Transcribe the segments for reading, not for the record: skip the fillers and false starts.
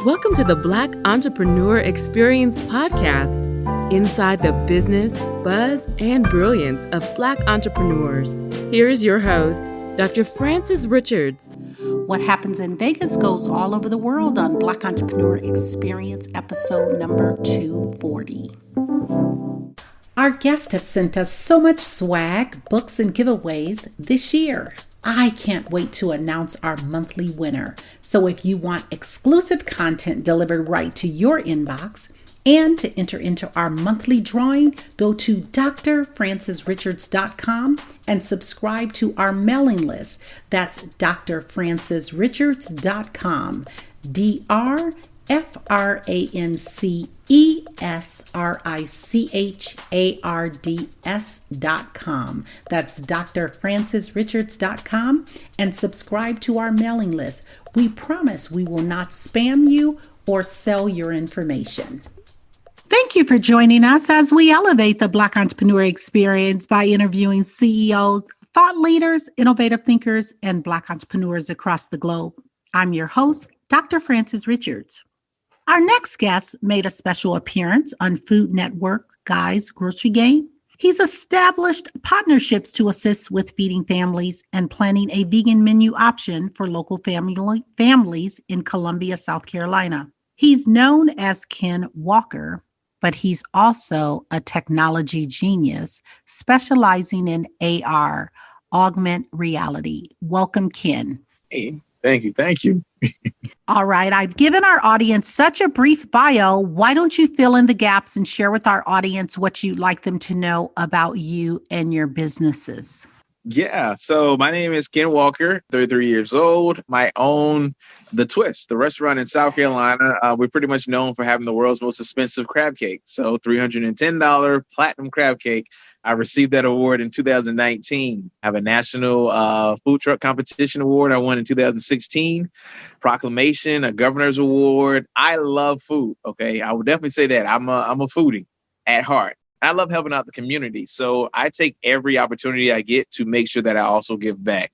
Welcome to the Black Entrepreneur Experience podcast, inside the business, buzz, and brilliance of Black entrepreneurs. Here is your host, Dr. Frances Richards. What happens in Vegas goes all over the world on Black Entrepreneur Experience episode number 240. Our guests have sent us so much swag, books, and giveaways this year. I can't wait to announce our monthly winner. So if you want exclusive content delivered right to your inbox and to enter into our monthly drawing, go to drfrancesrichards.com and subscribe to our mailing list. That's drfrancesrichards.com. drfrancesrichards.com. That's drfrancesrichards.com and subscribe to our mailing list. We promise we will not spam you or sell your information. Thank you for joining us as we elevate the Black entrepreneur experience by interviewing CEOs, thought leaders, innovative thinkers, and Black entrepreneurs across the globe. I'm your host, Dr. Frances Richards. Our next guest made a special appearance on Food Network Guy's Grocery Game. He's established partnerships to assist with feeding families and planning a vegan menu option for local families in Columbia, South Carolina. He's known as Ken Walker, but he's also a technology genius specializing in AR, augmented reality. Welcome, Ken. Hey, thank you. All right. I've given our audience such a brief bio. Why don't you fill in the gaps and share with our audience what you'd like them to know about you and your businesses? Yeah. So my name is Ken Walker, 33 years old. I own The Twist, the restaurant in South Carolina. We're pretty much known for having the world's most expensive crab cake. So $310 platinum crab cake. I received that award in 2019. I have a national food truck competition award I won in 2016. Proclamation, a governor's award. I love food. Okay. I would definitely say that I'm a foodie at heart. I love helping out the community. So I take every opportunity I get to make sure that I also give back.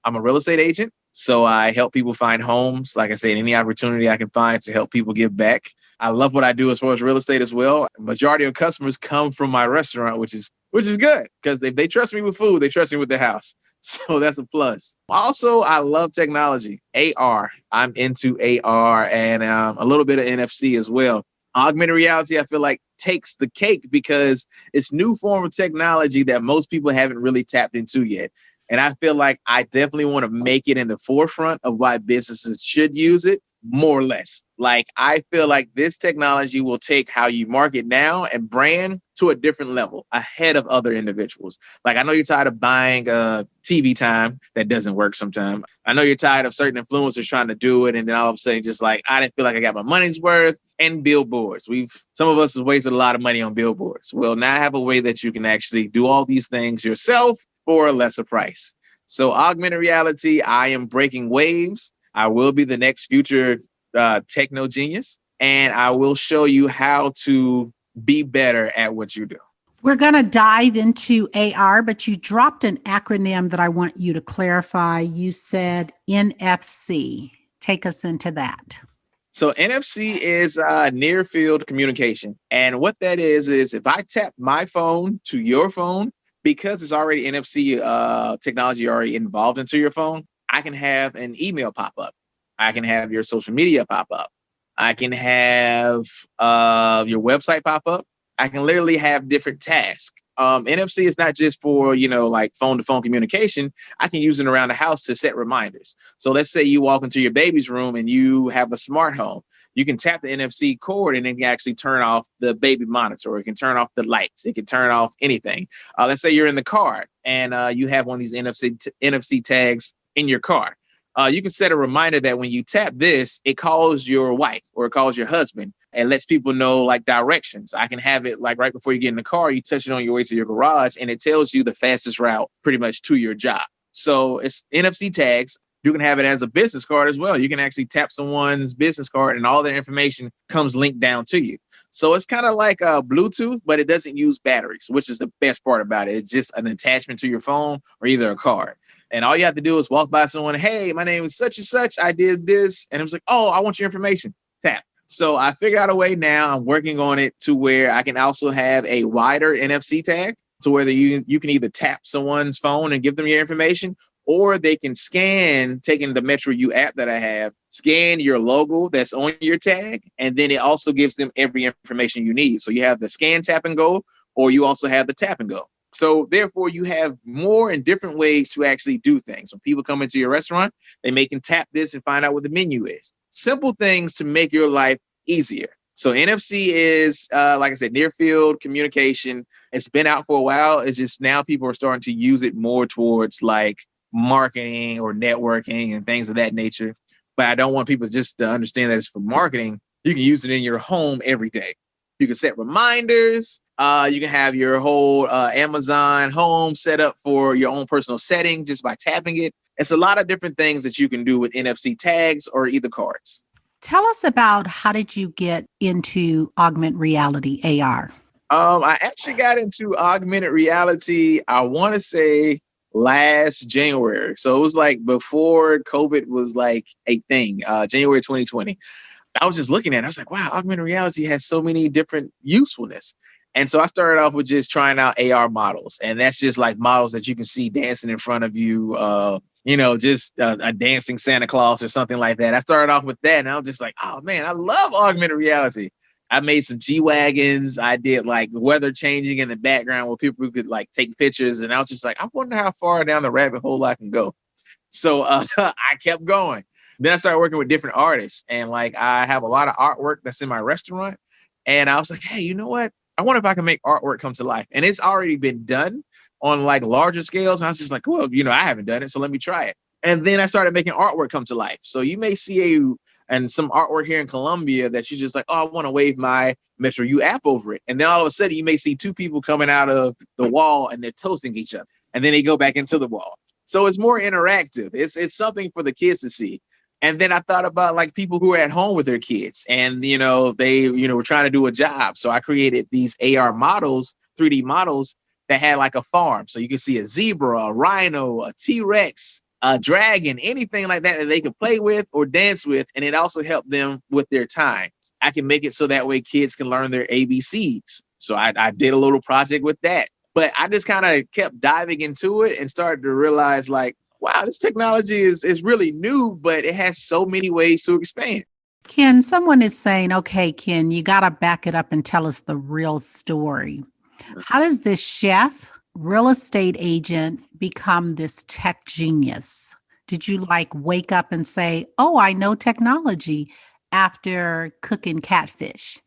I'm a real estate agent. So I help people find homes. Like I said, any opportunity I can find to help people give back. I love what I do as far as real estate as well. Majority of customers come from my restaurant, which is good because if they trust me with food, they trust me with their house. So that's a plus. Also, I love technology, AR. I'm into AR and a little bit of NFC as well. Augmented reality, I feel like, takes the cake because it's new form of technology that most people haven't really tapped into yet. And I feel like I definitely want to make it in the forefront of why businesses should use it, more or less. Like, I feel like this technology will take how you market now and brand to a different level ahead of other individuals. Like, I know you're tired of buying TV time that doesn't work sometimes. I know you're tired of certain influencers trying to do it. And then all of a sudden, just like, I didn't feel like I got my money's worth. And billboards. Some of us have wasted a lot of money on billboards. Well, now I have a way that you can actually do all these things yourself for a lesser price. So augmented reality, I am breaking waves. I will be the next future techno genius, and I will show you how to be better at what you do. We're going to dive into AR, but you dropped an acronym that I want you to clarify. You said NFC. Take us into that. So NFC is near field communication. And what that is if I tap my phone to your phone, because it's already NFC technology already involved into your phone, I can have an email pop up. I can have your social media pop up. I can have your website pop up. I can literally have different tasks. NFC is not just for, like phone-to-phone communication. I can use it around the house to set reminders. So let's say you walk into your baby's room and you have a smart home. You can tap the NFC cord and it can actually turn off the baby monitor. It can turn off the lights. It can turn off anything. Let's say you're in the car and you have one of these NFC tags in your car. You can set a reminder that when you tap this, it calls your wife or it calls your husband and lets people know like directions. I can have it like right before you get in the car, you touch it on your way to your garage and it tells you the fastest route pretty much to your job. So it's NFC tags. You can have it as a business card as well. You can actually tap someone's business card and all their information comes linked down to you. So it's kind of like Bluetooth, but it doesn't use batteries, which is the best part about it. It's just an attachment to your phone or either a card. And all you have to do is walk by someone. Hey, my name is such and such. I did this. And it was like, oh, I want your information. Tap. So I figured out a way now. I'm working on it to where I can also have a wider NFC tag to where you can either tap someone's phone and give them your information, or they can scan, taking the Metro U app that I have, scan your logo that's on your tag, and then it also gives them every information you need. So you have the scan, tap, and go, or you also have the tap and go. So therefore, you have more and different ways to actually do things. When people come into your restaurant, they can tap this and find out what the menu is. Simple things to make your life easier. So NFC is, like I said, near field communication. It's been out for a while. It's just now people are starting to use it more towards like marketing or networking and things of that nature. But I don't want people just to understand that it's for marketing. You can use it in your home every day. You can set reminders. You can have your whole Amazon home set up for your own personal setting just by tapping it. It's a lot of different things that you can do with NFC tags or either cards. Tell us about how did you get into augmented reality, AR? I actually got into augmented reality, I want to say last January. So it was like before COVID was like a thing, January 2020. I was just looking at it. I was like, wow, augmented reality has so many different usefulness. And so I started off with just trying out AR models. And that's just like models that you can see dancing in front of you, just a dancing Santa Claus or something like that. I started off with that. And I was just like, oh, man, I love augmented reality. I made some G-Wagons. I did like weather changing in the background where people could like take pictures. And I was just like, I wonder how far down the rabbit hole I can go. So I kept going. Then I started working with different artists, and like I have a lot of artwork that's in my restaurant. And I was like, hey, you know what? I wonder if I can make artwork come to life. And it's already been done on like larger scales. And I was just like, well, I haven't done it, so let me try it. And then I started making artwork come to life. So you may see some artwork here in Colombia that you're just like, oh, I want to wave my Metro U app over it. And then all of a sudden you may see two people coming out of the wall and they're toasting each other. And then they go back into the wall. So it's more interactive. It's something for the kids to see. And then I thought about like people who are at home with their kids and, they, were trying to do a job. So I created these AR models, 3D models that had like a farm. So you can see a zebra, a rhino, a T-Rex, a dragon, anything like that they could play with or dance with. And it also helped them with their time. I can make it so that way kids can learn their ABCs. So I did a little project with that. But I just kind of kept diving into it and started to realize like, wow, this technology is really new, but it has so many ways to expand. Ken, someone is saying, okay, Ken, you got to back it up and tell us the real story. How does this chef, real estate agent become this tech genius? Did you like wake up and say, oh, I know technology after cooking catfish?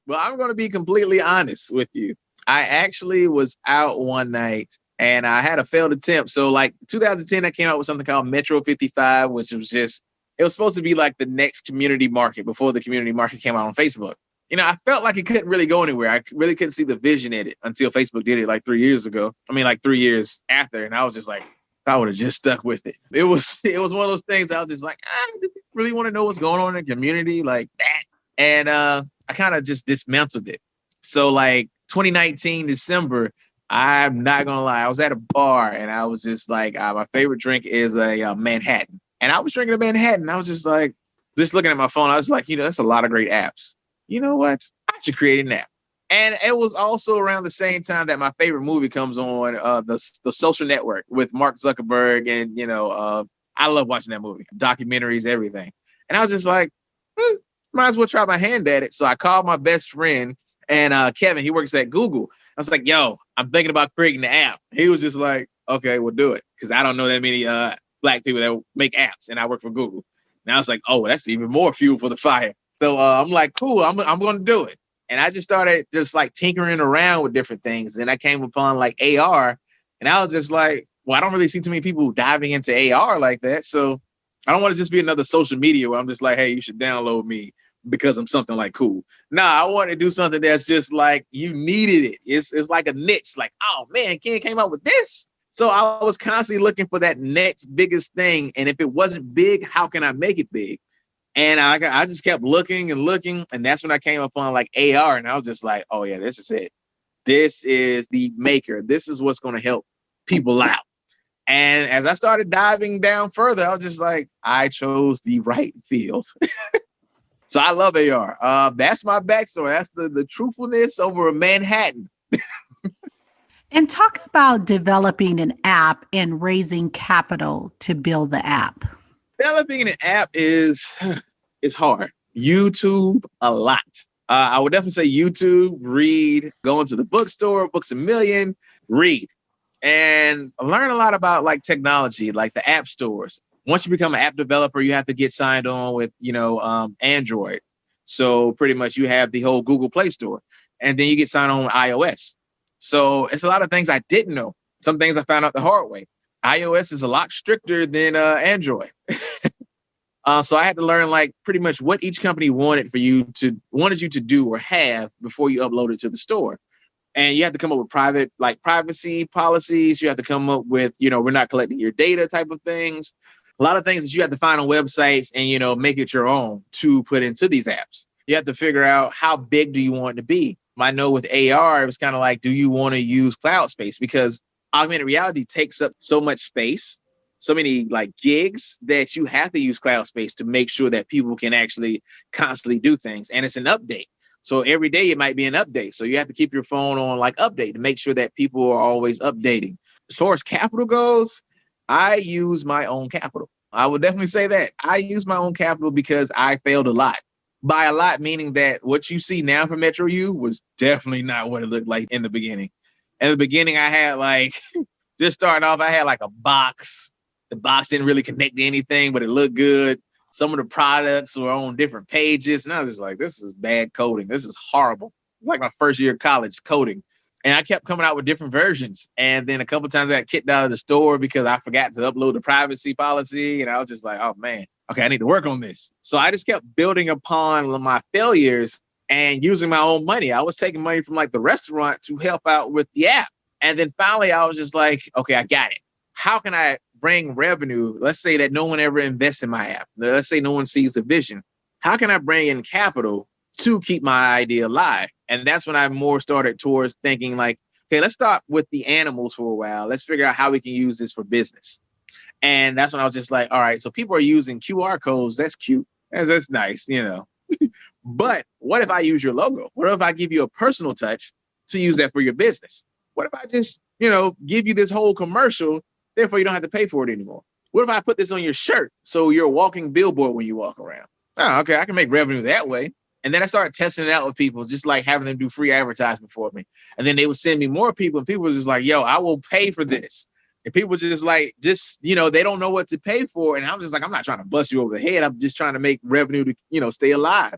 Well, I'm going to be completely honest with you. I actually was out one night and I had a failed attempt. So like 2010, I came out with something called Metro 55, which was it was supposed to be like the next community market before the community market came out on Facebook. I felt like it couldn't really go anywhere. I really couldn't see the vision in it until Facebook did it like 3 years ago. Like 3 years after. And I was just like, I would have just stuck with it. It was one of those things I was just like, do you really want to know what's going on in the community like that? And I kind of just dismantled it. So like 2019, December, I'm not going to lie. I was at a bar and I was just like, my favorite drink is a Manhattan. And I was drinking a Manhattan. I was just like, just looking at my phone. I was like, that's a lot of great apps. You know what? I should create an app. And it was also around the same time that my favorite movie comes on, the Social Network with Mark Zuckerberg. And, I love watching that movie, documentaries, everything. And I was just like, might as well try my hand at it. So I called my best friend and Kevin, he works at Google. I was like, yo, I'm thinking about creating the app. He was just like, okay, we'll do it. Because I don't know that many Black people that make apps, and I work for Google. And I was like, oh, that's even more fuel for the fire. So I'm like, cool, I'm going to do it. And I just started just like tinkering around with different things. And I came upon like AR, and I was just like, well, I don't really see too many people diving into AR like that. So I don't want to just be another social media where I'm just like, hey, you should download me because I'm something like cool. Nah, I want to do something that's just like you needed it. It's like a niche. Like, oh man, Ken came up with this. So I was constantly looking for that next biggest thing. And if it wasn't big, how can I make it big? And I just kept looking and looking. And that's when I came upon like AR. And I was just like, oh yeah, this is it. This is the maker. This is what's going to help people out. And as I started diving down further, I was just like, I chose the right field. So I love AR. That's my backstory. That's the truthfulness over Manhattan. And talk about developing an app and raising capital to build the app. Developing an app is hard. YouTube, a lot. I would definitely say YouTube, read, go into the bookstore, Books a Million, read, and learn a lot about like technology, like the app stores. Once you become an app developer, you have to get signed on with, Android. So pretty much you have the whole Google Play Store, and then you get signed on with iOS. So it's a lot of things I didn't know. Some things I found out the hard way. iOS is a lot stricter than Android. So I had to learn like pretty much what each company wanted you to do or have before you upload it to the store. And you have to come up with privacy policies. You have to come up with, we're not collecting your data type of things. A lot of things that you have to find on websites and, make it your own to put into these apps. You have to figure out how big do you want it to be. I know with AR, it was kind of like, do you want to use cloud space? Because augmented reality takes up so much space, so many like gigs, that you have to use cloud space to make sure that people can actually constantly do things. And it's an update. So every day it might be an update. So you have to keep your phone on like update to make sure that people are always updating. As far as capital goes, I use my own capital. I would definitely say that. I use my own capital because I failed a lot. By a lot, meaning that what you see now for Metro U was definitely not what it looked like in the beginning. In the beginning, I had like, just starting off, I had like a box. The box didn't really connect to anything, but it looked good. Some of the products were on different pages. And I was just like, this is bad coding. This is horrible. It's like my first year of college coding. And I kept coming out with different versions. And then a couple of times I got kicked out of the store because I forgot to upload the privacy policy. And I was just like, oh, man, okay, I need to work on this. So I just kept building upon my failures and using my own money. I was taking money from like the restaurant to help out with the app. And then finally, I was just like, okay, I got it. How can I bring revenue? Let's say that no one ever invests in my app. Let's say no one sees the vision. How can I bring in capital to keep my idea alive? And that's when I more started towards thinking like, okay, let's start with the animals for a while. Let's figure out how we can use this for business. And that's when I was just like, all right, so people are using QR codes. That's cute. That's nice, But what if I use your logo? What if I give you a personal touch to use that for your business? What if I just, give you this whole commercial, therefore you don't have to pay for it anymore? What if I put this on your shirt so you're a walking billboard when you walk around? Oh, okay, I can make revenue that way. And then I started testing it out with people, just like having them do free advertisement for me. And then they would send me more people, and people was just like, yo, I will pay for this. And people just like, they don't know what to pay for. And I'm just like, I'm not trying to bust you over the head. I'm just trying to make revenue to, stay alive.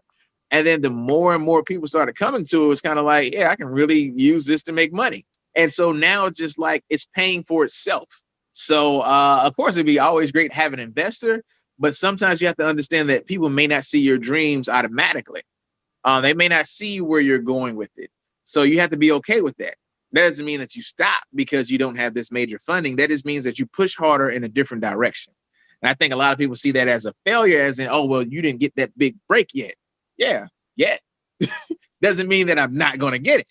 And then the more and more people started coming to it, it's kind of like, yeah, I can really use this to make money. And so now it's just like, it's paying for itself. So, of course, it'd be always great to have an investor, but sometimes you have to understand that people may not see your dreams automatically. They may not see where you're going with it. So you have to be okay with that. That doesn't mean that you stop because you don't have this major funding. That just means that you push harder in a different direction. And I think a lot of people see that as a failure, as in, oh, well, you didn't get that big break yet. Yeah, yet. Doesn't mean that I'm not going to get it.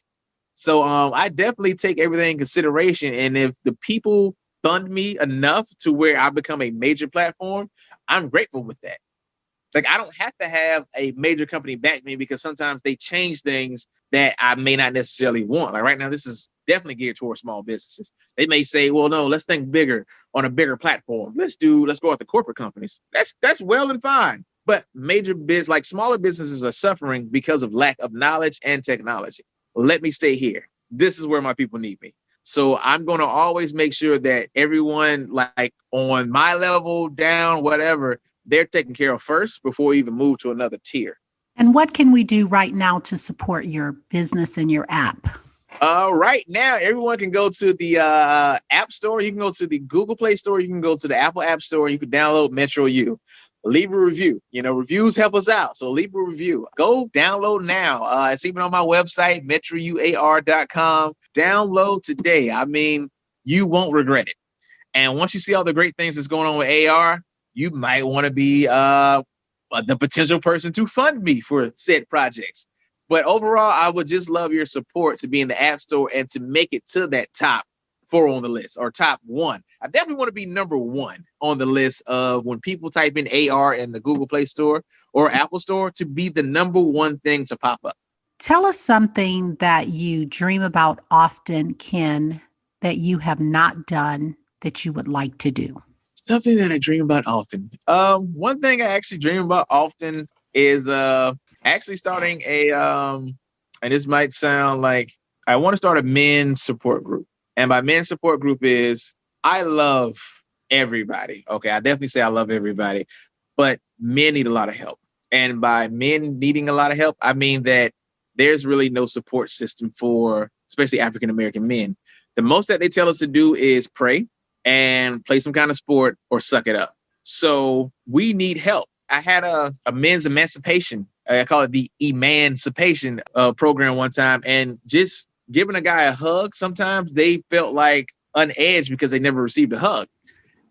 So I definitely take everything in consideration. And if the people fund me enough to where I become a major platform, I'm grateful with that. Like, I don't have to have a major company back me because sometimes they change things that I may not necessarily want. Like right now, this is definitely geared towards small businesses. They may say, well, no, let's think bigger on a bigger platform. Let's go with the corporate companies. That's well and fine. But smaller businesses are suffering because of lack of knowledge and technology. Let me stay here. This is where my people need me. So I'm going to always make sure that everyone, like on my level, down, whatever, they're taken care of first before we even move to another tier. And what can we do right now to support your business and your app? Right now, everyone can go to the App Store. You can go to the Google Play Store. You can go to the Apple App Store. You can download Metro U. Leave a review. Reviews help us out. So leave a review. Go download now. It's even on my website, metrouar.com. Download today. I mean, you won't regret it. And once you see all the great things that's going on with AR, you might want to be the potential person to fund me for said projects. But overall, I would just love your support to be in the App Store and to make it to that top 4 on the list or top 1. I definitely want to be number 1 on the list of when people type in AR in the Google Play Store or Apple Store, to be the number 1 thing to pop up. Tell us something that you dream about often, Ken, that you have not done that you would like to do. Something that I dream about often. One thing I actually dream about often is actually starting a and this might sound like, I want to start a men's support group. And by men's support group is, I love everybody. Okay, I definitely say I love everybody, but men need a lot of help. And by men needing a lot of help, I mean that there's really no support system for especially African American men. The most that they tell us to do is pray and play some kind of sport or suck it up. So we need help. I had a men's emancipation, I call it the emancipation program one time, and just giving a guy a hug, sometimes they felt like on edge because they never received a hug.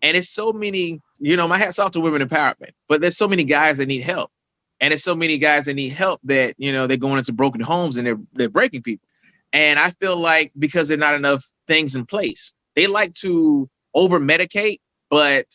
And it's so many, my hat's off to women empowerment, but there's so many guys that need help. And there's so many guys that need help that, they're going into broken homes and they're breaking people. And I feel like because there's not enough things in place, they like to over medicate, but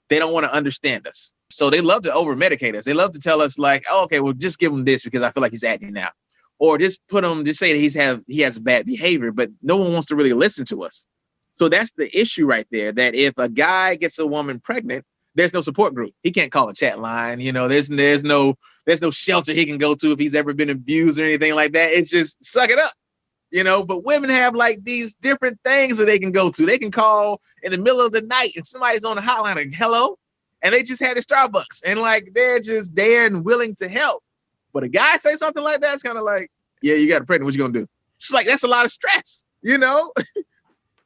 they don't want to understand us. So they love to over medicate us. They love to tell us like, oh, okay, well, just give him this because I feel like he's acting out. Or just say that he has bad behavior, but no one wants to really listen to us. So that's the issue right there, that if a guy gets a woman pregnant, there's no support group. He can't call a chat line. There's no shelter he can go to if he's ever been abused or anything like that. It's just suck it up, but women have like these different things that they can go to. They can call in the middle of the night and somebody's on the hotline like, hello. And they just had a Starbucks and like, they're just there and willing to help. But a guy say something like that, it's kind of like, yeah, you got a pregnant, what you gonna do? It's like, that's a lot of stress,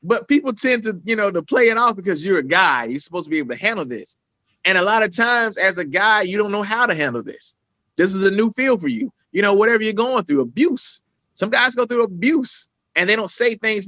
But people tend to, to play it off because you're a guy. You're supposed to be able to handle this. And a lot of times as a guy, you don't know how to handle this. This is a new field for you. Whatever you're going through, abuse. Some guys go through abuse and they don't say things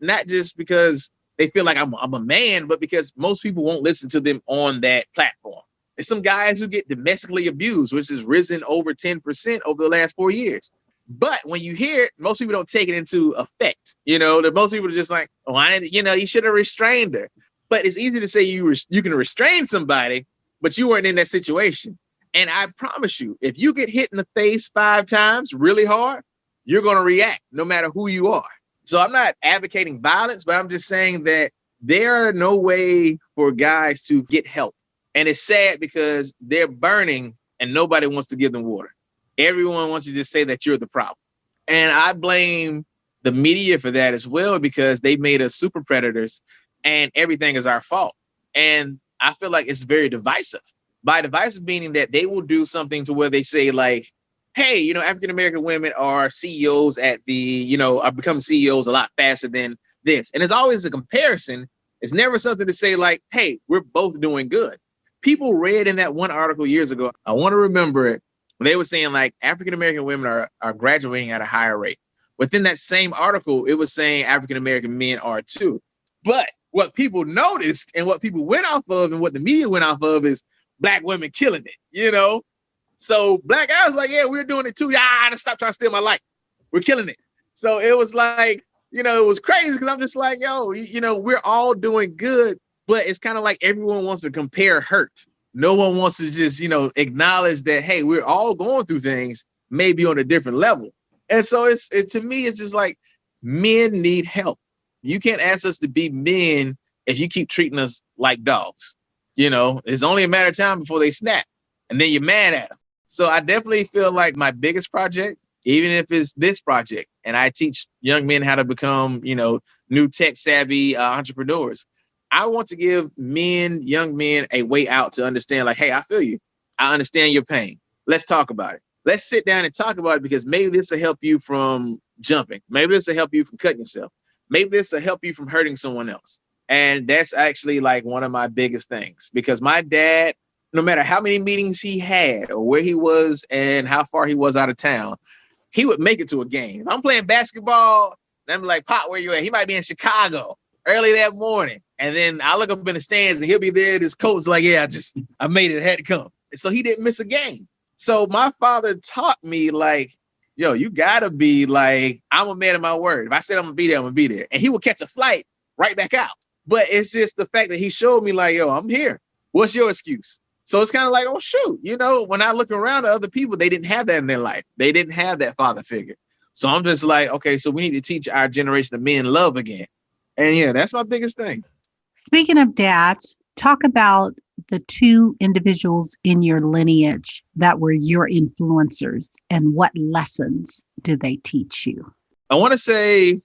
not just because they feel like I'm a man, but because most people won't listen to them on that platform. There's some guys who get domestically abused, which has risen over 10% over the last 4 years. But when you hear it, most people don't take it into effect. Most people are just like, oh, you should have restrained her. But it's easy to say you can restrain somebody, but you weren't in that situation. And I promise you, if you get hit in the face 5 times really hard, you're going to react no matter who you are. So I'm not advocating violence, but I'm just saying that there are no way for guys to get help. And it's sad because they're burning and nobody wants to give them water. Everyone wants to just say that you're the problem. And I blame the media for that as well, because they made us super predators and everything is our fault. And I feel like it's very divisive. By divisive meaning that they will do something to where they say like, hey, African-American women are CEOs are becoming CEOs a lot faster than this. And it's always a comparison. It's never something to say like, hey, we're both doing good. People read in that one article years ago, I want to remember it, they were saying like African-American women are graduating at a higher rate. Within that same article, it was saying African-American men are too. But what people noticed and what people went off of and what the media went off of is Black women killing it, So Black guys like, yeah, we're doing it too. Yeah, stop trying to steal my light. We're killing it. So it was like, it was crazy because I'm just like, yo, we're all doing good, but it's kind of like everyone wants to compare hurt. No one wants to just, acknowledge that, hey, we're all going through things, maybe on a different level. And so to me, it's just like men need help. You can't ask us to be men if you keep treating us like dogs. It's only a matter of time before they snap and then you're mad at them. So I definitely feel like my biggest project, even if it's this project, and I teach young men how to become, new tech savvy entrepreneurs. I want to give young men a way out to understand like, hey, I feel you. I understand your pain. Let's talk about it. Let's sit down and talk about it because maybe this will help you from jumping. Maybe this will help you from cutting yourself. Maybe this will help you from hurting someone else. And that's actually like one of my biggest things because my dad, no matter how many meetings he had or where he was and how far he was out of town, he would make it to a game. If I'm playing basketball, and I'm like, Pop, where you at? He might be in Chicago early that morning. And then I look up in the stands and he'll be there. His coach like, yeah, I made it. I had to come. So he didn't miss a game. So my father taught me like, yo, you gotta be like, I'm a man of my word. If I said I'm gonna be there, I'm gonna be there. And he would catch a flight right back out. But it's just the fact that he showed me like, yo, I'm here. What's your excuse? So it's kind of like, oh, shoot. When I look around at other people, they didn't have that in their life. They didn't have that father figure. So I'm just like, okay, so we need to teach our generation of men love again. And yeah, that's my biggest thing. Speaking of dads, talk about the two individuals in your lineage that were your influencers and what lessons did they teach you? I want to say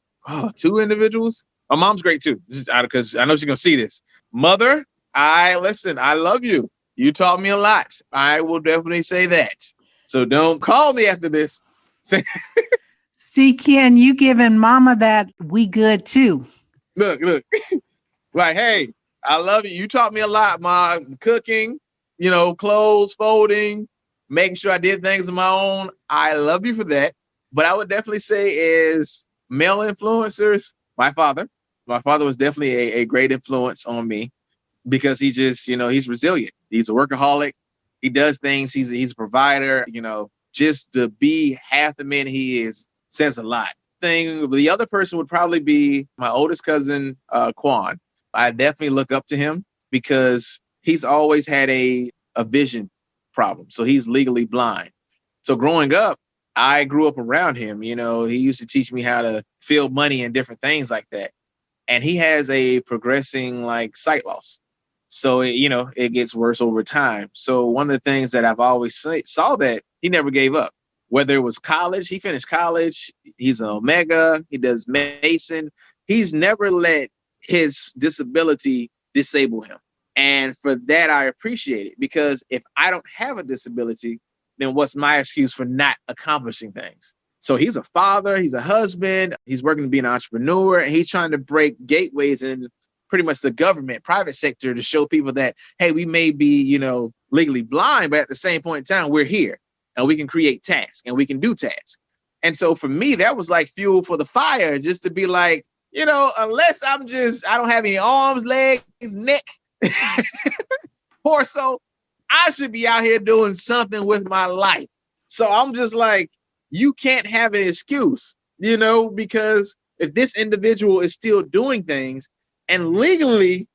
two individuals. My mom's great too. This is because I know she's going to see this. Mother, I love you. You taught me a lot. I will definitely say that. So don't call me after this. See, Ken, you giving mama that we good too. Look. Like, hey, I love you. You taught me a lot, Ma. Cooking, clothes, folding, making sure I did things on my own. I love you for that. But I would definitely say is male influencers, my father. My father was definitely a great influence on me because he just, he's resilient. He's a workaholic. He does things. He's a provider. Just to be half the man he is says a lot. The other person would probably be my oldest cousin, Quan. I definitely look up to him because he's always had a vision problem. So he's legally blind. So growing up, I grew up around him. He used to teach me how to feel money and different things like that. And he has a progressing sight loss. So, it gets worse over time. So one of the things that I've always saw that he never gave up, whether it was college, he finished college. He's an Omega. He does Mason. He's never let his disability disable him. And for that, I appreciate it because if I don't have a disability, then what's my excuse for not accomplishing things? So he's a father, he's a husband, he's working to be an entrepreneur, and he's trying to break gateways in pretty much the government, private sector to show people that, hey, we may be, legally blind, but at the same point in time, we're here and we can create tasks and we can do tasks. And so for me, that was like fuel for the fire, just to be like, unless I don't have any arms, legs, neck, torso, I should be out here doing something with my life. So I'm just like, you can't have an excuse, because if this individual is still doing things and legally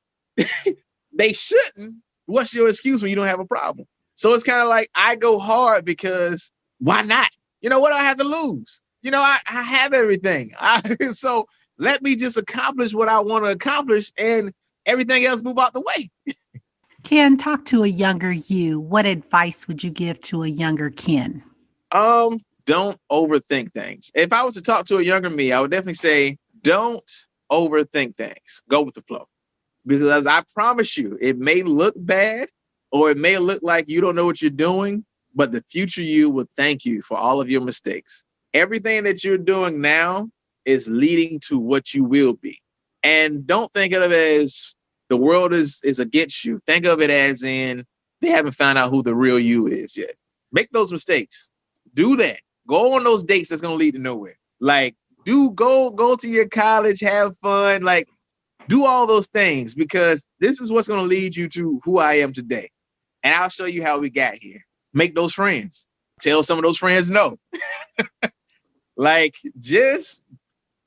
they shouldn't, what's your excuse when you don't have a problem? So it's kind of like I go hard because why not? What do I have to lose? I have everything. So let me just accomplish what I want to accomplish and everything else move out the way. Ken, talk to a younger you. What advice would you give to a younger Ken? Don't overthink things. If I was to talk to a younger me, I would definitely say, don't overthink things. Go with the flow. Because I promise you, it may look bad or it may look like you don't know what you're doing, but the future you will thank you for all of your mistakes. Everything that you're doing now is leading to what you will be. And don't think of it as the world is against you. Think of it as in they haven't found out who the real you is yet. Make those mistakes. Do that. Go on those dates that's going to lead to nowhere. Go to your college, have fun, do all those things because this is what's going to lead you to who I am today. And I'll show you how we got here. Make those friends. Tell some of those friends no. Just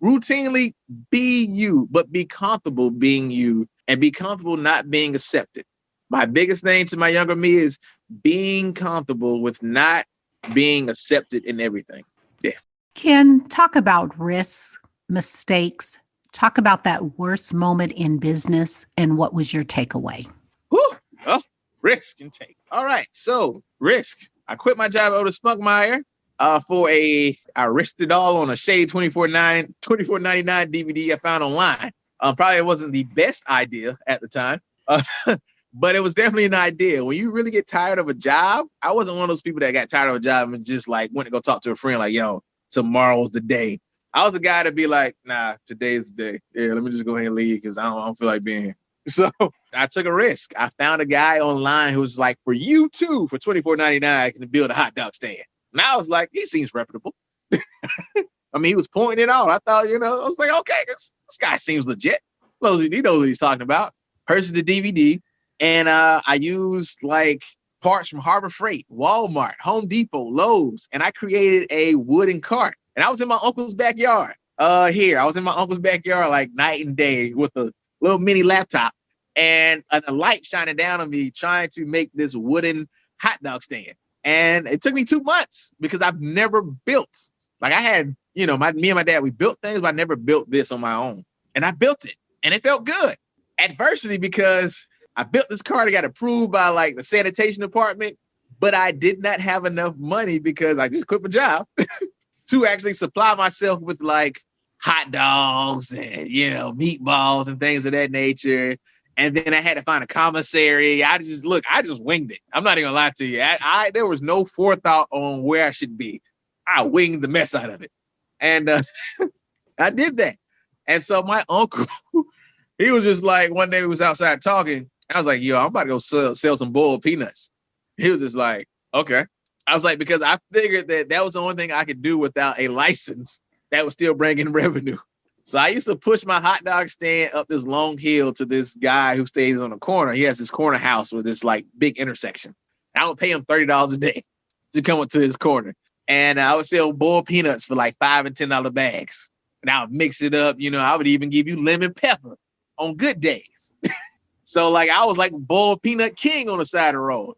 routinely be you, but be comfortable being you and be comfortable not being accepted. My biggest thing to my younger me is being comfortable with not being accepted in everything. Yeah. Ken, talk about risks, mistakes. Talk about that worst moment in business and what was your takeaway? Risk and take. All right. So risk. I quit my job at Otis Spunkmeyer I risked it all on a Shade 24.99 DVD I found online. Probably it wasn't the best idea at the time. But it was definitely an idea. When you really get tired of a job, I wasn't one of those people that got tired of a job and just went to go talk to a friend yo, tomorrow's the day. I was a guy to be like, nah, today's the day. Yeah, let me just go ahead and leave because I don't feel like being here. So I took a risk. I found a guy online who was like, for you too, for $24.99, I can build a hot dog stand. And I was like, he seems reputable. I mean, he was pointing it out. I thought, I was like, okay, this guy seems legit. He knows what he's talking about. Purchased the DVD. And I used parts from Harbor Freight, Walmart, Home Depot, Lowe's, and I created a wooden cart. And I was in my uncle's backyard. Here, I was in my uncle's backyard like night and day with a little mini laptop and a light shining down on me trying to make this wooden hot dog stand. And it took me 2 months because I've never built. Like I had, me and my dad, we built things, but I never built this on my own. And I built it and it felt good. Adversity because I built this car that got approved by like the sanitation department, but I did not have enough money because I just quit my job to actually supply myself with like hot dogs and, meatballs and things of that nature. And then I had to find a commissary. I just winged it. I'm not even gonna lie to you. There was no forethought on where I should be. I winged the mess out of it. And I did that. And so my uncle, he was just like, one day we was outside talking. I was like, yo, I'm about to go sell some boiled peanuts. He was just like, okay. I was like, because I figured that was the only thing I could do without a license that was still bringing revenue. So I used to push my hot dog stand up this long hill to this guy who stays on the corner. He has this corner house with this like big intersection. I would pay him $30 a day to come up to his corner. And I would sell boiled peanuts for like $5 and $10 bags. And I would mix it up. I would even give you lemon pepper on good days. So like I was like boiled peanut king on the side of the road.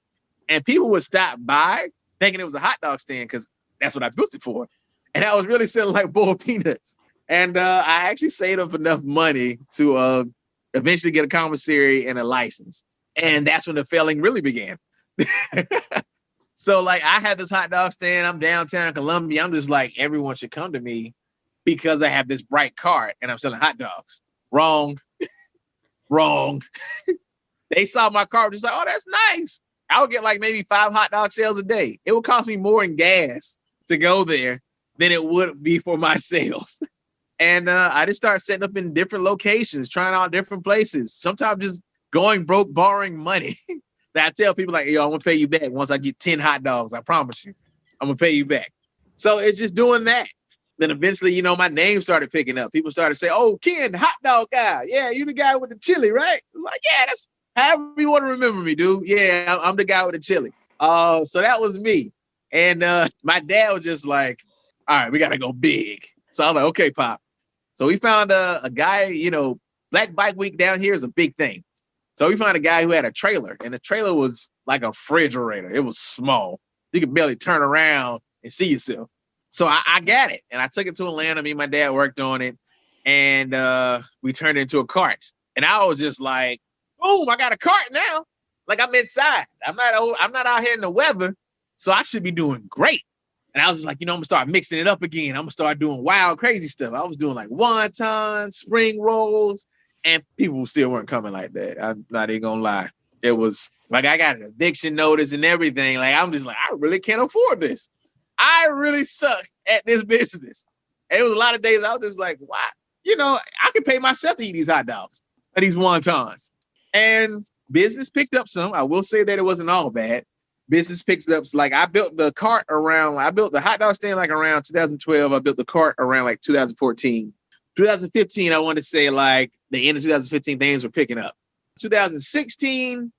And people would stop by thinking it was a hot dog stand because that's what I built it for. And I was really selling like boiled peanuts. And I actually saved up enough money to eventually get a commissary and a license. And that's when the failing really began. So like I had this hot dog stand. I'm downtown Columbia. I'm just like, everyone should come to me because I have this bright cart and I'm selling hot dogs. Wrong. Wrong. They saw my cart, just like, oh, that's nice. I would get like maybe 5 hot dog sales a day. It would cost me more in gas to go there than it would be for my sales. And I just started setting up in different locations, trying out different places, sometimes just going broke, borrowing money. That I tell people like, yo, I'm going to pay you back once I get 10 hot dogs. I promise you, I'm going to pay you back. So it's just doing that. Then eventually, my name started picking up. People started saying, oh, Ken, hot dog guy. Yeah, you the guy with the chili, right? I'm like, yeah, that's however you want to remember me, dude. Yeah, I'm the guy with the chili. So that was me. And my dad was just like, all right, we got to go big. So I was like, okay, Pop. So we found a guy, Black Bike Week down here is a big thing. So we found a guy who had a trailer, and the trailer was like a refrigerator. It was small. You could barely turn around and see yourself. So I got it, and I took it to Atlanta. Me and my dad worked on it, and we turned it into a cart. And I was just like, boom, I got a cart now. Like I'm inside. I'm not out here in the weather, so I should be doing great. And I was just like, I'm gonna start mixing it up again. I'm gonna start doing wild, crazy stuff. I was doing like wontons, spring rolls, and people still weren't coming like that. I'm not even gonna lie. It was like I got an eviction notice and everything. Like I'm just like, I really can't afford this. I really suck at this business. And it was a lot of days I was just like, why? I could pay myself to eat these hot dogs or these wontons. And business picked up some. I will say that it wasn't all bad. Business picks up, like I built the hot dog stand like around 2012. I built the cart around like 2014. 2015, I want to say like the end of 2015, things were picking up. 2016,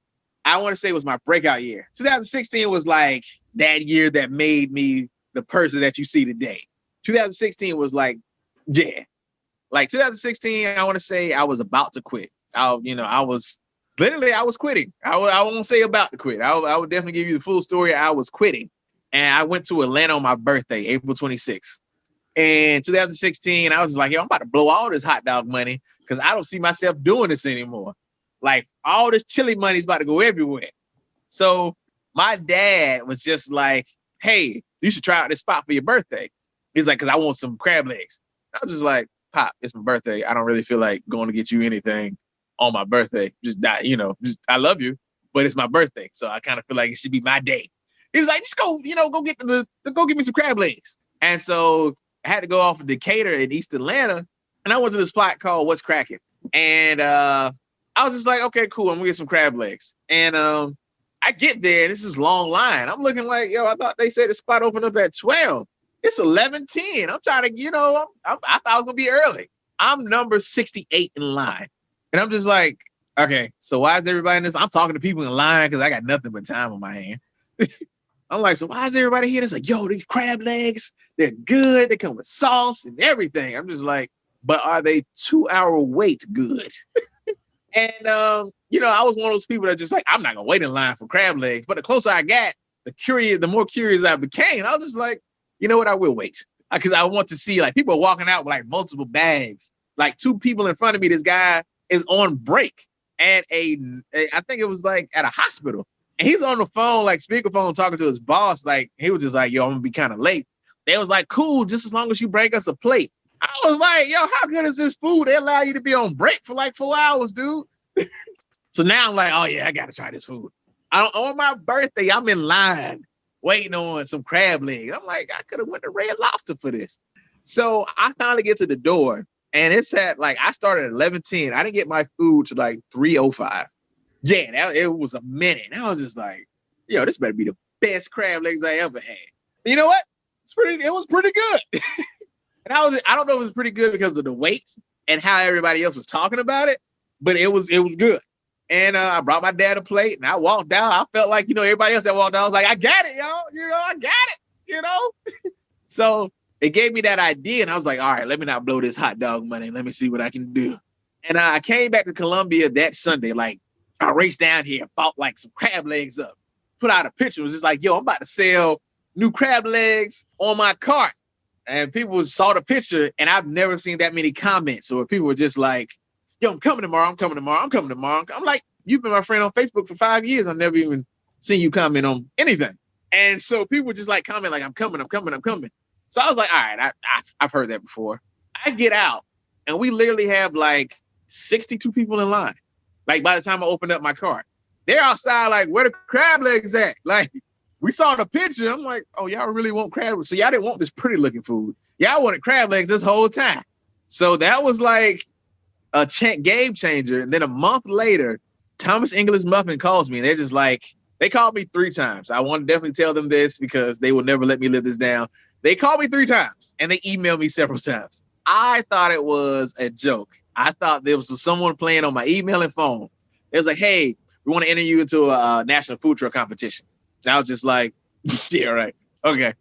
I want to say was my breakout year. 2016 was like that year that made me the person that you see today. 2016 was like, yeah. Like 2016, I want to say I was about to quit. I was quitting. I won't say about to quit. I would definitely give you the full story. I was quitting. And I went to Atlanta on my birthday, April 26th. And 2016, I was just like, yo, I'm about to blow all this hot dog money because I don't see myself doing this anymore. Like all this chili money is about to go everywhere. So my dad was just like, hey, you should try out this spot for your birthday. He's like, because I want some crab legs. I was just like, Pop, it's my birthday. I don't really feel like going to get you anything on my birthday. I love you, but it's my birthday. So I kind of feel like it should be my day. He's like, just go, go get me some crab legs. And so I had to go off of Decatur in East Atlanta. And I went to this spot called What's Cracking. And I was just like, okay, cool. I'm gonna get some crab legs. And I get there, and this is long line. I'm looking like, yo, I thought they said the spot opened up at 12. It's 11:10. I'm trying to, I thought I was gonna be early. I'm number 68 in line. And I'm just like, okay, so why is everybody in this? I'm talking to people in line because I got nothing but time on my hand. I'm like, so why is everybody here? It's like, yo, these crab legs, they're good. They come with sauce and everything. I'm just like, but are they 2-hour wait good? And I was one of those people that just like, I'm not gonna wait in line for crab legs. But the closer I got, the more curious I became. I was just like, you know what, I will wait. Because I want to see, like, people are walking out with like multiple bags. Like 2 people in front of me, this guy is on break at I think it was like at a hospital. And he's on the phone, like speakerphone, talking to his boss. Like, he was just like, yo, I'm gonna be kind of late. They was like, cool, just as long as you bring us a plate. I was like, yo, how good is this food? They allow you to be on break for like 4 hours, dude. So now I'm like, oh yeah, I gotta try this food. On my birthday, I'm in line waiting on some crab legs. I'm like, I could have went to Red Lobster for this. So I finally get to the door, and it's at like, I started at 11:10. I didn't get my food to like 3:05. Yeah, it was a minute. And I was just like, yo, this better be the best crab legs I ever had. And you know what? It was pretty good. And I don't know if it was pretty good because of the wait and how everybody else was talking about it, but it was good. And I brought my dad a plate, and I walked down. I felt like, everybody else that walked down, I was like, I got it, y'all. I got it, So it gave me that idea, and I was like, all right, let me not blow this hot dog money. Let me see what I can do. And I came back to Columbia that Sunday. Like, I raced down here, bought like some crab legs up, put out a picture. It was just like, yo, I'm about to sell new crab legs on my cart. And people saw the picture, and I've never seen that many comments. Or people were just like, yo, I'm coming tomorrow. I'm like, you've been my friend on Facebook for 5 years. I've never even seen you comment on anything. And so people just like comment like, I'm coming. So I was like, all right, I've heard that before. I get out, and we literally have like 62 people in line. Like, by the time I opened up my cart, they're outside like, where the crab legs at? Like, we saw the picture. I'm like, oh, y'all really want crab legs? So y'all didn't want this pretty looking food. Y'all wanted crab legs this whole time. So that was like a game changer. And then a month later, Thomas English Muffin calls me, and they're just like, they called me 3 times. I want to definitely tell them this because they will never let me live this down. They called me 3 times, and they emailed me several times. I thought it was a joke. I thought there was someone playing on my email and phone. It was like, hey, we want to enter you into a national food truck competition. And I was just like, yeah, right. Okay.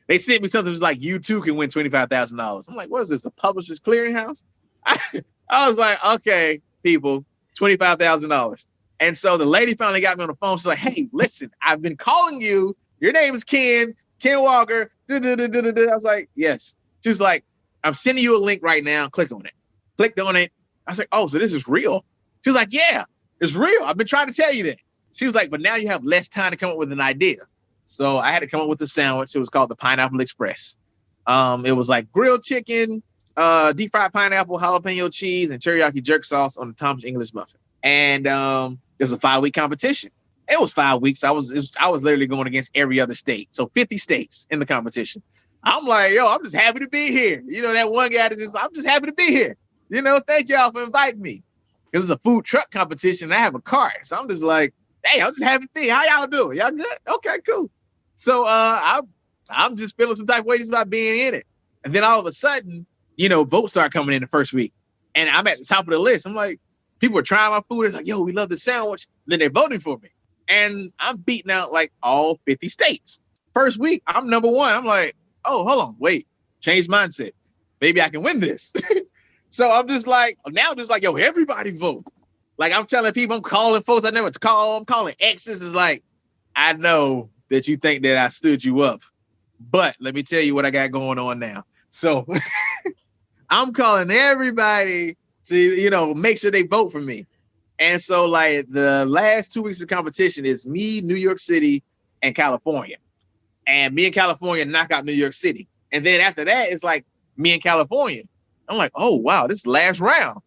They sent me something that's like, you too can win $25,000. I'm like, what is this, the Publishers Clearinghouse? I was like, okay, people, $25,000. And so the lady finally got me on the phone. She's like, hey, listen, I've been calling you. Your name is Ken Walker. I was like, yes. She's like, I'm sending you a link right now. Click on it. Clicked on it. I was like, oh, so this is real? She was like, yeah, it's real. I've been trying to tell you that. She was like, but now you have less time to come up with an idea. So I had to come up with a sandwich. It was called the Pineapple Express. It was like grilled chicken, deep fried pineapple, jalapeno cheese, and teriyaki jerk sauce on the Thomas English muffin. And there's a 5-week competition. It was 5 weeks. I was literally going against every other state. So 50 states in the competition. I'm like, yo, I'm just happy to be here. That one guy that's just, I'm just happy to be here. Thank y'all for inviting me. Because it's a food truck competition and I have a cart. So I'm just like, hey, I'm just happy to be here. How y'all doing? Y'all good? Okay, cool. So I'm just feeling some type of ways about being in it. And then all of a sudden, votes start coming in the first week. And I'm at the top of the list. I'm like, people are trying my food. It's like, yo, we love the sandwich. Then they're voting for me. And I'm beating out like all 50 states. First week, I'm number 1. I'm like, oh, hold on, wait, change mindset. Maybe I can win this. So I'm just like, yo, everybody vote. Like I'm telling people, I'm calling folks I never call. I'm calling exes. Is like, I know that you think that I stood you up, but let me tell you what I got going on now. So I'm calling everybody to, make sure they vote for me. And so like the last 2 weeks of competition is me, New York City, and California. And me and California knock out New York City. And then after that, it's like me and California. I'm like, oh, wow, this is the last round.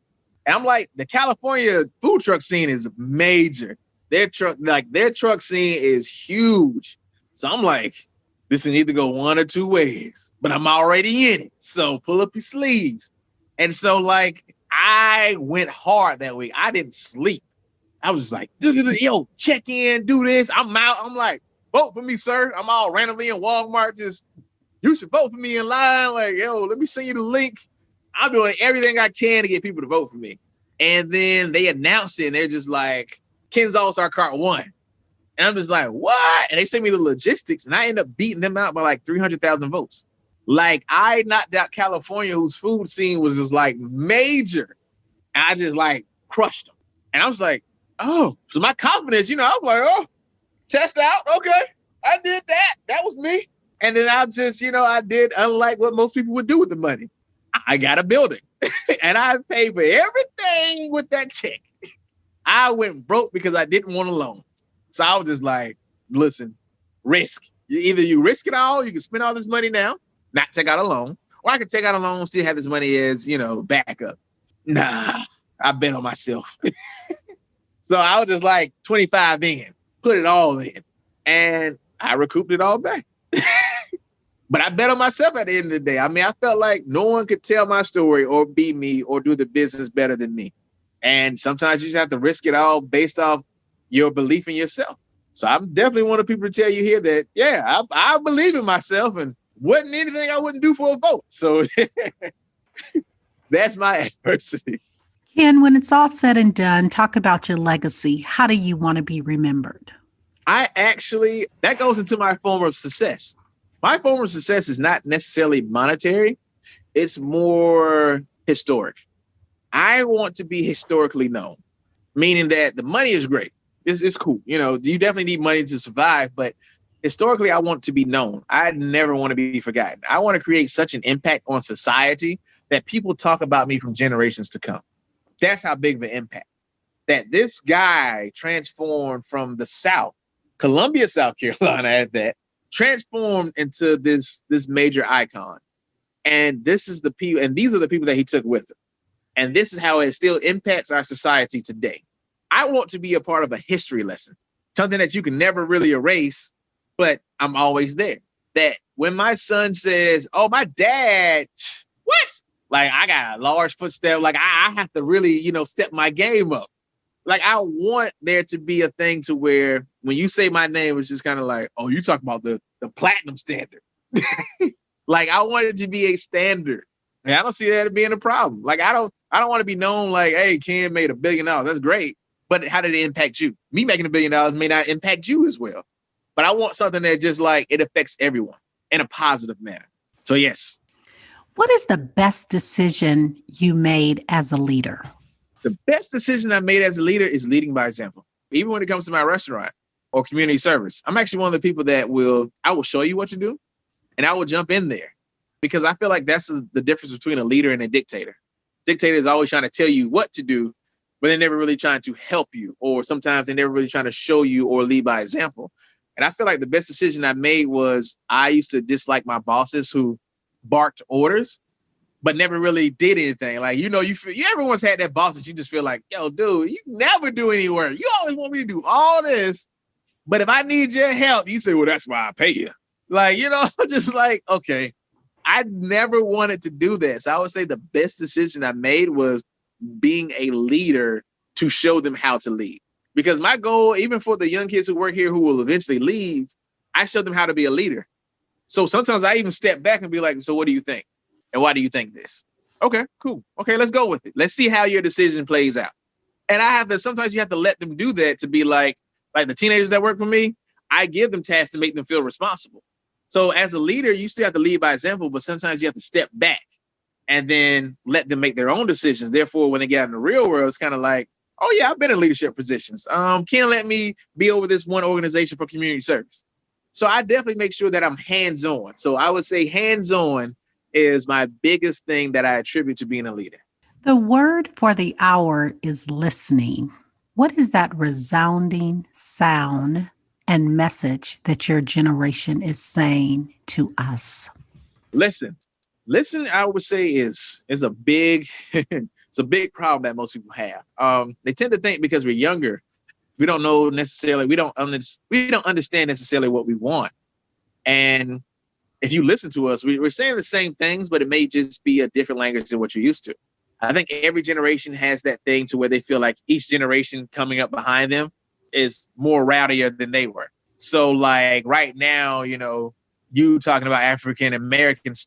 And I'm like, the California food truck scene is major. Their truck scene is huge. So I'm like, this can either go one or two ways, but I'm already in it. So pull up your sleeves. And so like, I went hard that week. I didn't sleep. I was just like, yo, check in, do this. I'm out. I'm like, vote for me, sir. I'm all randomly in Walmart. Just, you should vote for me in line. Like, yo, let me send you the link. I'm doing everything I can to get people to vote for me. And then they announced it, and they're just like, Ken's All-Star Cart won. And I'm just like, what? And they sent me the logistics, and I end up beating them out by like 300,000 votes. Like, I knocked out California, whose food scene was just like major. And I just like crushed them. And I was like, oh, so my confidence, I was like, oh, test out. Okay, I did that. That was me. And then I just, I did unlike what most people would do with the money. I got a building and I paid for everything with that check. I went broke because I didn't want a loan. So I was just like, listen, risk. Either you risk it all, you can spend all this money now, not take out a loan, or I can take out a loan, still have this money as, backup. Nah, I bet on myself. So I was just like 25 in, put it all in, and I recouped it all back. But I bet on myself at the end of the day. I mean, I felt like no one could tell my story or be me or do the business better than me. And sometimes you just have to risk it all based off your belief in yourself. So I'm definitely one of the people to tell you here that, yeah, I believe in myself and wasn't anything I wouldn't do for a vote. So that's my adversity. Ken, when it's all said and done, talk about your legacy. How do you want to be remembered? That goes into my form of success. My form of success is not necessarily monetary. It's more historic. I want to be historically known, meaning that the money is great. It's cool. You definitely need money to survive, but historically, I want to be known. I never want to be forgotten. I want to create such an impact on society that people talk about me from generations to come. That's how big of an impact that this guy transformed from the South, Columbia, South Carolina, at that, transformed into this major icon. And this is the people, and these are the people that he took with him. And this is how it still impacts our society today. I want to be a part of a history lesson, something that you can never really erase, but I'm always there. That when my son says, oh, my dad, what? Like, I got a large footstep. Like, I have to really, step my game up. Like, I want there to be a thing to where when you say my name, it's just kind of like, oh, you talk about the platinum standard. Like, I want it to be a standard. And I don't see that being a problem. Like, I don't want to be known like, hey, Ken made $1 billion. That's great. But how did it impact you? Me making $1 billion may not impact you as well. But I want something that just like it affects everyone in a positive manner. So, yes. What is the best decision you made as a leader? The best decision I made as a leader is leading by example. Even when it comes to my restaurant or community service, I'm actually one of the people that I will show you what to do and I will jump in there because I feel like that's the difference between a leader and a dictator. Dictator is always trying to tell you what to do, but they're never really trying to help you, or sometimes they're never really trying to show you or lead by example. And I feel like the best decision I made was I used to dislike my bosses who barked orders, but never really did anything. Like, you everyone's had that boss that you just feel like, yo, dude, you never do any work. You always want me to do all this. But if I need your help, you say, well, that's why I pay you. Like, just like, okay, I never wanted to do this. I would say the best decision I made was being a leader to show them how to lead. Because my goal, even for the young kids who work here who will eventually leave, I show them how to be a leader. So sometimes I even step back and be like, so what do you think? And why do you think this? Okay, cool. Okay, let's go with it. Let's see how your decision plays out. And sometimes you have to let them do that to be like the teenagers that work for me, I give them tasks to make them feel responsible. So as a leader, you still have to lead by example, but sometimes you have to step back and then let them make their own decisions. Therefore, when they get out in the real world, it's kind of like, oh yeah, I've been in leadership positions. Can't let me be over this one organization for community service. So I definitely make sure that I'm hands-on. So I would say hands-on is my biggest thing that I attribute to being a leader. The word for the hour is listening. What is that resounding sound and message that your generation is saying to us? Listen, I would say is a big, it's a big problem that most people have. They tend to think because we're younger, we don't know necessarily, we don't understand necessarily what we want. And if you listen to us, we're saying the same things, but it may just be a different language than what you're used to. I think every generation has that thing to where they feel like each generation coming up behind them is more rowdier than they were. So like right now, you talking about African Americans,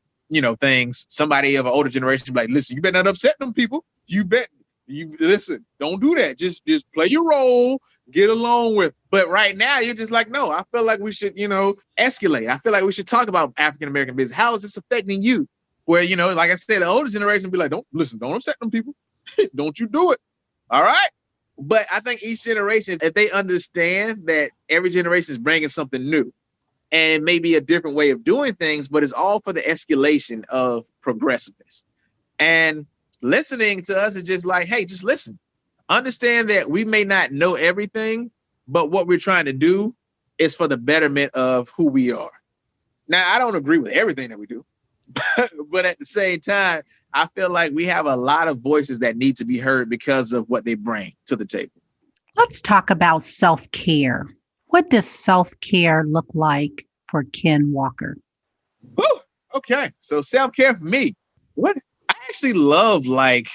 things, somebody of an older generation be like, listen, you better not upset them people. You bet. You listen, don't do that. Just play your role, get along with. But right now, you're just like, no, I feel like we should, escalate. I feel like we should talk about African American business. How is this affecting you? Where, like I said, the older generation be like, don't upset them people. Don't you do it. All right. But I think each generation, if they understand that every generation is bringing something new and maybe a different way of doing things, but it's all for the escalation of progressiveness. And listening to us is just like, hey, just listen. Understand that we may not know everything, but what we're trying to do is for the betterment of who we are. Now, I don't agree with everything that we do, but at the same time, I feel like we have a lot of voices that need to be heard because of what they bring to the table. Let's talk about self-care. What does self-care look like for Ken Walker? Woo! Okay, so self-care for me. What I actually love, like,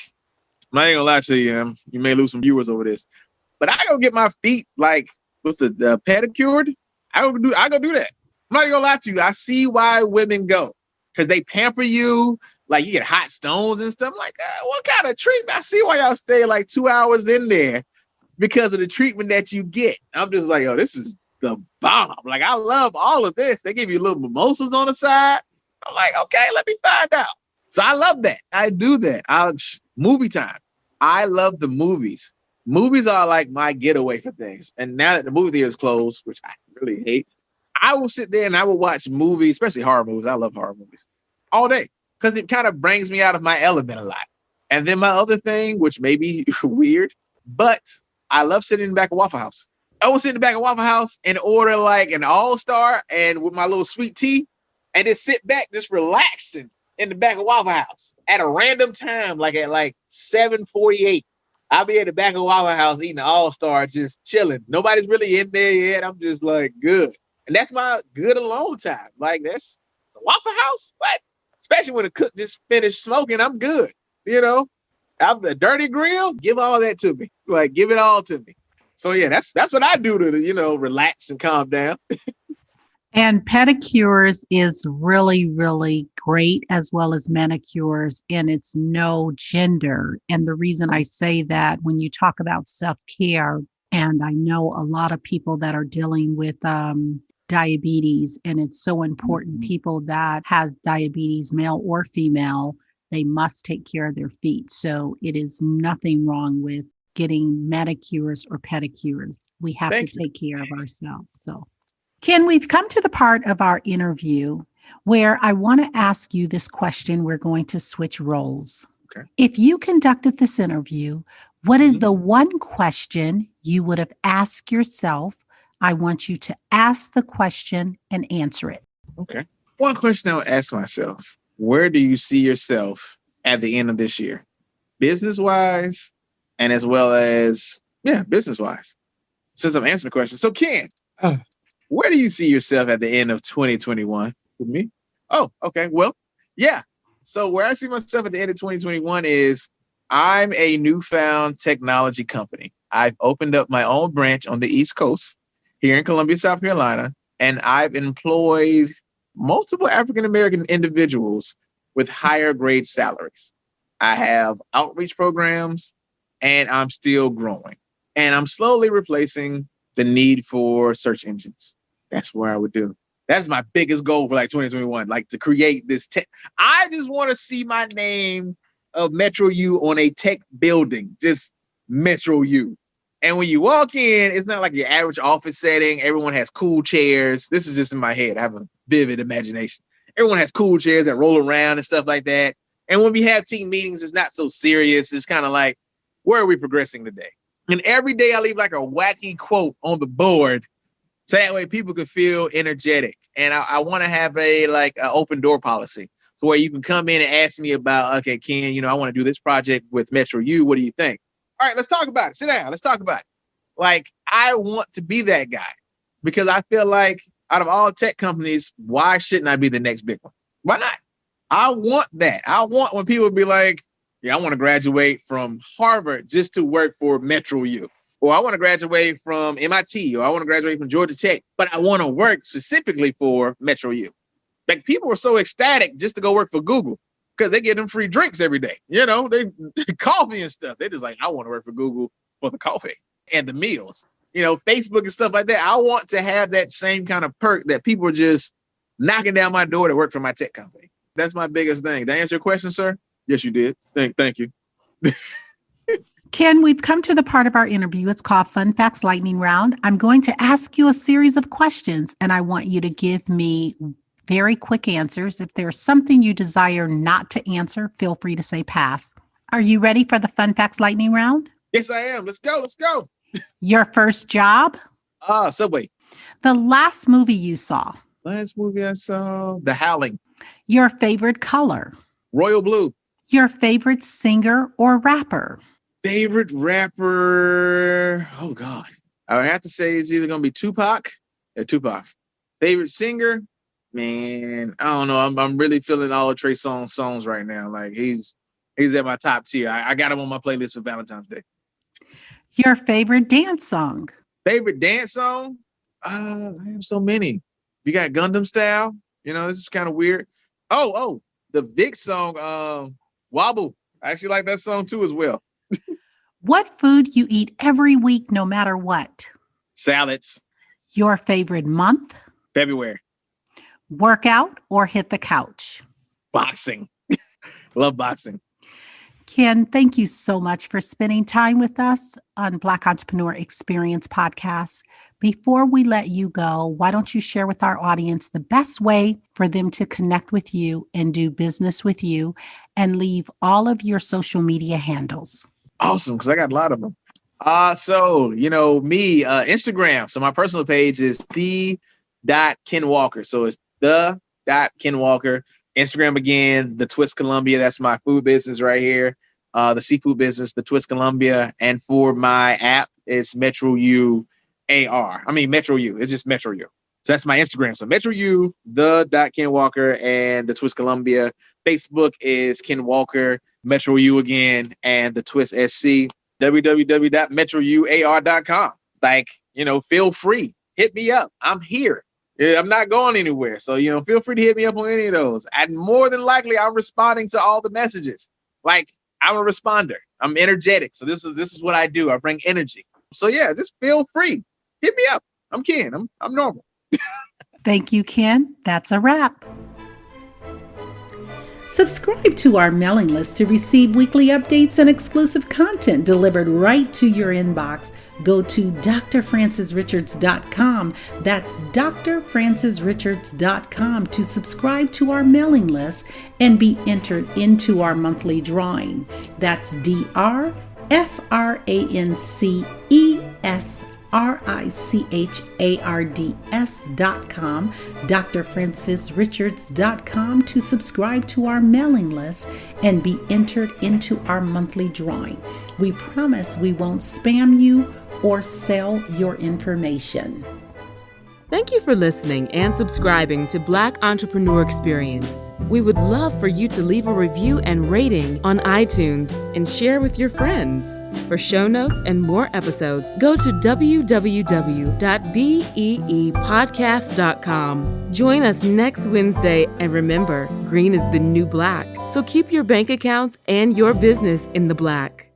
I'm not gonna lie to you, you may lose some viewers over this, but I go get my feet, like, what's the pedicured? I go do that. I'm not gonna lie to you. I see why women go, because they pamper you. Like, you get hot stones and stuff. Like, what kind of treatment? I see why y'all stay like 2 hours in there because of the treatment that you get. I'm just like, this is the bomb. Like, I love all of this. They give you little mimosas on the side. I'm like, okay, let me find out. So I love that. I do that. Movie time. I love the movies. Movies are like my getaway for things. And now that the movie theater is closed, which I really hate, I will sit there and I will watch movies, especially horror movies. I love horror movies all day because it kind of brings me out of my element a lot. And then my other thing, which may be weird, but I love sitting in the back of Waffle House. I will sit in the back of Waffle House and order like an all-star and with my little sweet tea and just sit back, just relaxing in the back of Waffle House at a random time, like at like 7:48. I'll be at the back of Waffle House eating an all-star, just chilling. Nobody's really in there yet. I'm just like, good. And that's my good alone time. Like, that's the Waffle House. What? Especially when the cook just finished smoking, I'm good. I'm the dirty grill. Give all that to me. Like, give it all to me. So yeah, that's what I do to, relax and calm down. And pedicures is really, really great, as well as manicures, and it's no gender. And the reason I say that, when you talk about self-care, and I know a lot of people that are dealing with diabetes, and it's so important. Mm-hmm. People that has diabetes, male or female, they must take care of their feet. So it is nothing wrong with getting manicures or pedicures. We have to take care of ourselves. So, Ken, we've come to the part of our interview where I want to ask you this question. We're going to switch roles. Okay. If you conducted this interview, what is the one question you would have asked yourself? I want you to ask the question and answer it. Okay. One question I would ask myself: where do you see yourself at the end of this year? Business-wise, and as well as, business-wise. Since I'm answering the question. So, Ken, where do you see yourself at the end of 2021 with me? Oh, okay. Well, yeah. So where I see myself at the end of 2021 is I'm a newfound technology company. I've opened up my own branch on the East Coast here in Columbia, South Carolina, and I've employed multiple African-American individuals with higher grade salaries. I have outreach programs, and I'm still growing. And I'm slowly replacing the need for search engines. That's where I would do. That's my biggest goal for like 2021, like to create this tech. I just want to see my name of Metro U on a tech building, just Metro U. And when you walk in, it's not like your average office setting. Everyone has cool chairs. This is just in my head. I have a vivid imagination. Everyone has cool chairs that roll around and stuff like that. And when we have team meetings, it's not so serious. It's kind of like, where are we progressing today? And every day I leave like a wacky quote on the board, so that way people could feel energetic. And I want to have an open door policy, so where you can come in and ask me about, okay, Ken, I want to do this project with Metro U. What do you think? All right, let's talk about it. Sit down. Let's talk about it. Like, I want to be that guy, because I feel like out of all tech companies, why shouldn't I be the next big one? Why not? I want that. I want when people be like, yeah, I want to graduate from Harvard just to work for Metro U. Or I want to graduate from MIT, or I want to graduate from Georgia Tech, but I want to work specifically for Metro U. Like, people were so ecstatic just to go work for Google, because they get them free drinks every day. They coffee and stuff. They just like, I want to work for Google for the coffee and the meals. Facebook and stuff like that. I want to have that same kind of perk that people are just knocking down my door to work for my tech company. That's my biggest thing. Did I answer your question, sir? Yes, you did. Thank you. Ken, we've come to the part of our interview. It's called Fun Facts Lightning Round. I'm going to ask you a series of questions, and I want you to give me very quick answers. If there's something you desire not to answer, feel free to say pass. Are you ready for the Fun Facts Lightning Round? Yes, I am. Let's go. Your first job? Subway. The last movie you saw? Last movie I saw, The Howling. Your favorite color? Royal blue. Your favorite singer or rapper? Favorite rapper? Oh, God. I would have to say it's either going to be Tupac or Tupac. Favorite singer? Man, I don't know. I'm really feeling all of Trey Songz's songs right now. Like, he's at my top tier. I got him on my playlist for Valentine's Day. Your favorite dance song? Favorite dance song? I have so many. You got Gundam Style. This is kind of weird. Oh, the Vic song, Wobble. I actually like that song too as well. What food you eat every week, no matter what? Salads. Your favorite month? February. Workout or hit the couch? Boxing. Love boxing. Ken, thank you so much for spending time with us on Black Entrepreneur Experience Podcast. Before we let you go, why don't you share with our audience the best way for them to connect with you and do business with you, and leave all of your social media handles? Awesome, because I got a lot of them. Instagram. So my personal page is the.kenwalker. So it's the.kenwalker. Instagram again, the Twist Columbia. That's my food business right here. The seafood business, the Twist Columbia. And for my app, it's Metro U AR. Metro U. It's just Metro U. So that's my Instagram. So Metro U, the.Ken Walker, and the Twist Columbia. Facebook is Ken Walker, Metro U again, and the Twist SC. www.metrouar.com. Feel free. Hit me up. I'm here. I'm not going anywhere. So, feel free to hit me up on any of those. And more than likely, I'm responding to all the messages. I'm a responder. I'm energetic. So this is what I do. I bring energy. So yeah, just feel free. Hit me up. I'm Ken. I'm normal. Thank you, Ken. That's a wrap. Subscribe to our mailing list to receive weekly updates and exclusive content delivered right to your inbox. Go to drfrancisrichards.com. That's drfrancisrichards.com to subscribe to our mailing list and be entered into our monthly drawing. That's drfrancisrichards.com, drfrancisrichards.com to subscribe to our mailing list and be entered into our monthly drawing. We promise we won't spam you or sell your information. Thank you for listening and subscribing to Black Entrepreneur Experience. We would love for you to leave a review and rating on iTunes and share with your friends. For show notes and more episodes, go to www.beepodcast.com. Join us next Wednesday, and remember, green is the new black. So keep your bank accounts and your business in the black.